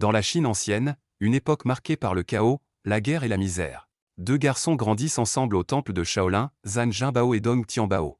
Dans la Chine ancienne, une époque marquée par le chaos, la guerre et la misère, deux garçons grandissent ensemble au temple de Shaolin, Zhan Jinbao et Dong Tianbao.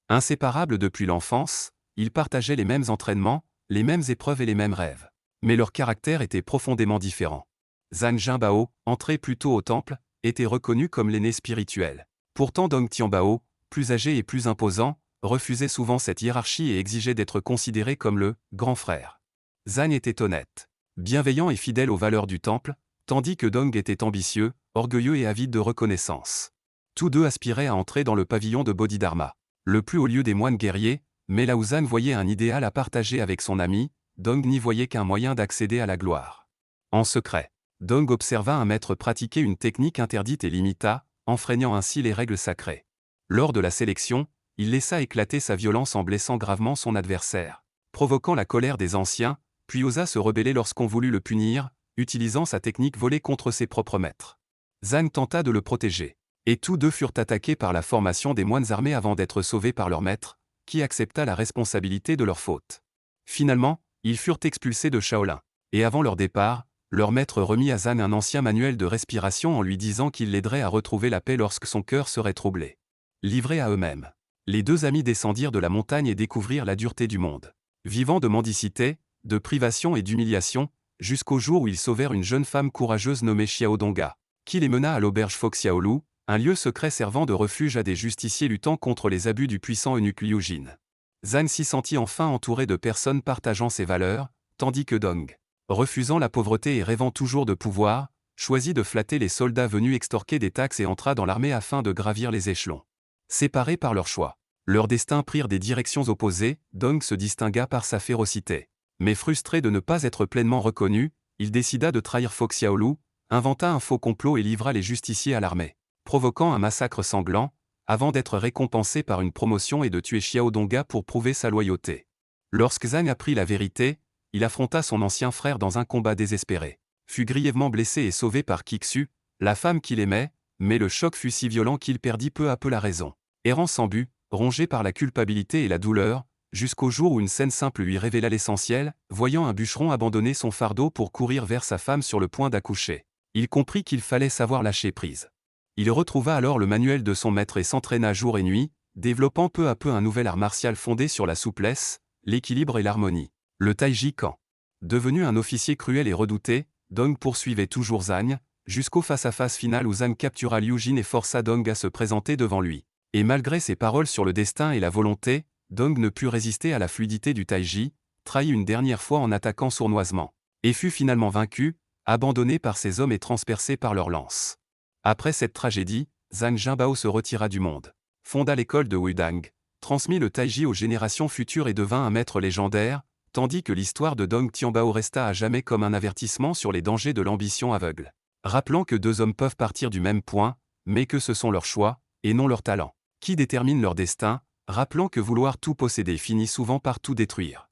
Inséparables depuis l'enfance, ils partageaient les mêmes entraînements, les mêmes épreuves et les mêmes rêves. Mais leurs caractères étaient profondément différents. Zhan Jinbao, entré plus tôt au temple, était reconnu comme l'aîné spirituel. Pourtant Dong Tianbao, plus âgé et plus imposant, refusait souvent cette hiérarchie et exigeait d'être considéré comme le « grand frère ». Zhan était honnête, bienveillant et fidèle aux valeurs du temple, tandis que Dong était ambitieux, orgueilleux et avide de reconnaissance. Tous deux aspiraient à entrer dans le pavillon de Bodhidharma, le plus haut lieu des moines guerriers, mais là où Zhan voyait un idéal à partager avec son ami, Dong n'y voyait qu'un moyen d'accéder à la gloire. En secret, Dong observa un maître pratiquer une technique interdite et l'imita, enfreignant ainsi les règles sacrées. Lors de la sélection, il laissa éclater sa violence en blessant gravement son adversaire, provoquant la colère des anciens, puis osa se rebeller lorsqu'on voulut le punir, utilisant sa technique volée contre ses propres maîtres. Zhan tenta de le protéger, et tous deux furent attaqués par la formation des moines armés avant d'être sauvés par leur maître, qui accepta la responsabilité de leur faute. Finalement, ils furent expulsés de Shaolin, et avant leur départ, leur maître remit à Zhan un ancien manuel de respiration en lui disant qu'il l'aiderait à retrouver la paix lorsque son cœur serait troublé. Livrés à eux-mêmes, les deux amis descendirent de la montagne et découvrirent la dureté du monde. Vivant de mendicité, de privation et d'humiliation, jusqu'au jour où ils sauvèrent une jeune femme courageuse nommée Xiao Donga, qui les mena à l'auberge Fo Xiaolu, un lieu secret servant de refuge à des justiciers luttant contre les abus du puissant eunuque Liu Jin. Zhan s'y sentit enfin entouré de personnes partageant ses valeurs, tandis que Dong, refusant la pauvreté et rêvant toujours de pouvoir, choisit de flatter les soldats venus extorquer des taxes et entra dans l'armée afin de gravir les échelons. Séparés par leur choix, leurs destins prirent des directions opposées. Dong se distingua par sa férocité. Mais frustré de ne pas être pleinement reconnu, il décida de trahir Fo Xiaolu, inventa un faux complot et livra les justiciers à l'armée, provoquant un massacre sanglant, avant d'être récompensé par une promotion et de tuer Xiao Donga pour prouver sa loyauté. Lorsque Zhan apprit la vérité, il affronta son ancien frère dans un combat désespéré, fut grièvement blessé et sauvé par Kixu, la femme qu'il aimait, mais le choc fut si violent qu'il perdit peu à peu la raison. Errant sans but, rongé par la culpabilité et la douleur, jusqu'au jour où une scène simple lui révéla l'essentiel, voyant un bûcheron abandonner son fardeau pour courir vers sa femme sur le point d'accoucher. Il comprit qu'il fallait savoir lâcher prise. Il retrouva alors le manuel de son maître et s'entraîna jour et nuit, développant peu à peu un nouvel art martial fondé sur la souplesse, l'équilibre et l'harmonie, le Taiji Kan. Devenu un officier cruel et redouté, Dong poursuivait toujours Zhan, jusqu'au face-à-face final où Zhan captura Liu Jin et força Dong à se présenter devant lui. Et malgré ses paroles sur le destin et la volonté, Dong ne put résister à la fluidité du Taiji, trahit une dernière fois en attaquant sournoisement, et fut finalement vaincu, abandonné par ses hommes et transpercé par leurs lances. Après cette tragédie, Zhan Jinbao se retira du monde, fonda l'école de Wudang, transmit le Taiji aux générations futures et devint un maître légendaire, tandis que l'histoire de Dong Tianbao resta à jamais comme un avertissement sur les dangers de l'ambition aveugle, rappelant que deux hommes peuvent partir du même point, mais que ce sont leurs choix, et non leur talent, qui déterminent leur destin, rappelant que vouloir tout posséder finit souvent par tout détruire.